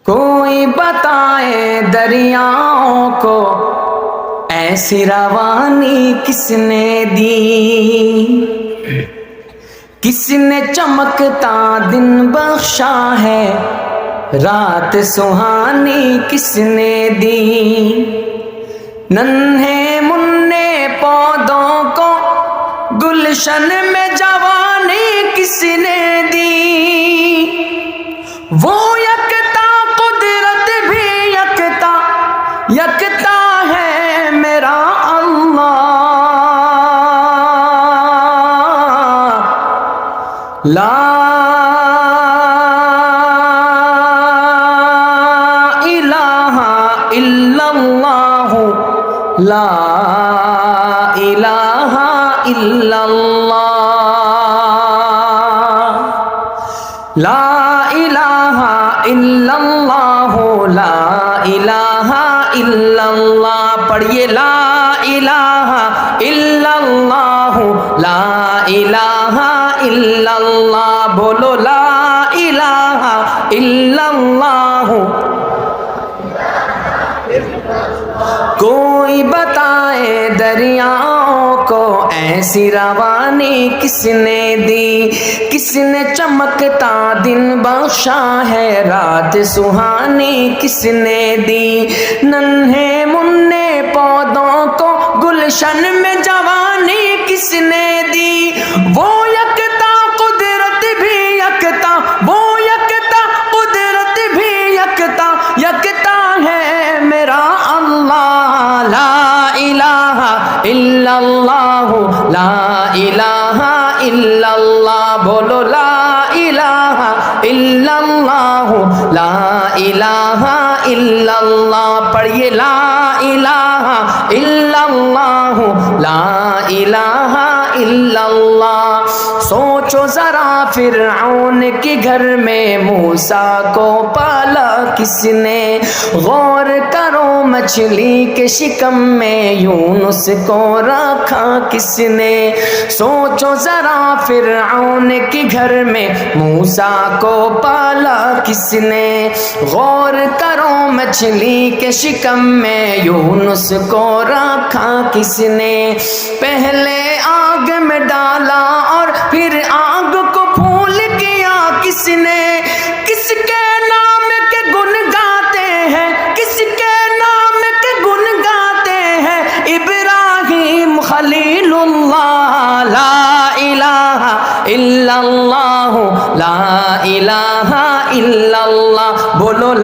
کوئی بتائے دریاؤں کو ایسی روانی کس نے دی، کس نے چمکتا دن بخشا ہے، رات سہانی کس نے دی۔ ننھے منھے پودوں کو گلشن میں جوانی کس نے دی، وہ یکتا قدرت بھی یکتا، یکتا ہے میرا اللہ، لا الہ الا اللہ، لا الہ الا اللہ، لا الہ الا اللہ، لا الہ الا اللہ۔ پڑھیے لا الہ الا اللہ، لا الہ الا اللہ، بولو لا الہ الا اللہ۔ کوئی بتائے دریاؤں کو ایسی روانی کس نے دی، کس نے چمکتا دن بخشا ہے، رات سہانی کس نے دی۔ ننھے منھے پودوں کو گلشن میں جوانی کس نے دی، وہ یکتا قدرت بھی یکتا، وہ یکتا قدرت بھی یکتا، یکتا ہے میرا اللہ، لا الہ الا اللہ، لا الہ الا اللہ، بولو لا الہ الا اللہ، لا الہ الا اللہ۔ پڑھیے لا الہ الا اللہ، لا الہ الا اللہ۔ سوچو ذرا فرعون کے گھر میں موسیٰ کو پالا کس نے، غور کرو مچھلی کے شکم میں یونس کو رکھا کس نے۔ سوچو ذرا فرعون کے گھر میں موسیٰ کو پالا کس نے، غور کرو مچھلی کے شکم میں یونس کو رکھا کس نے۔ پہلے آگ میں ڈالا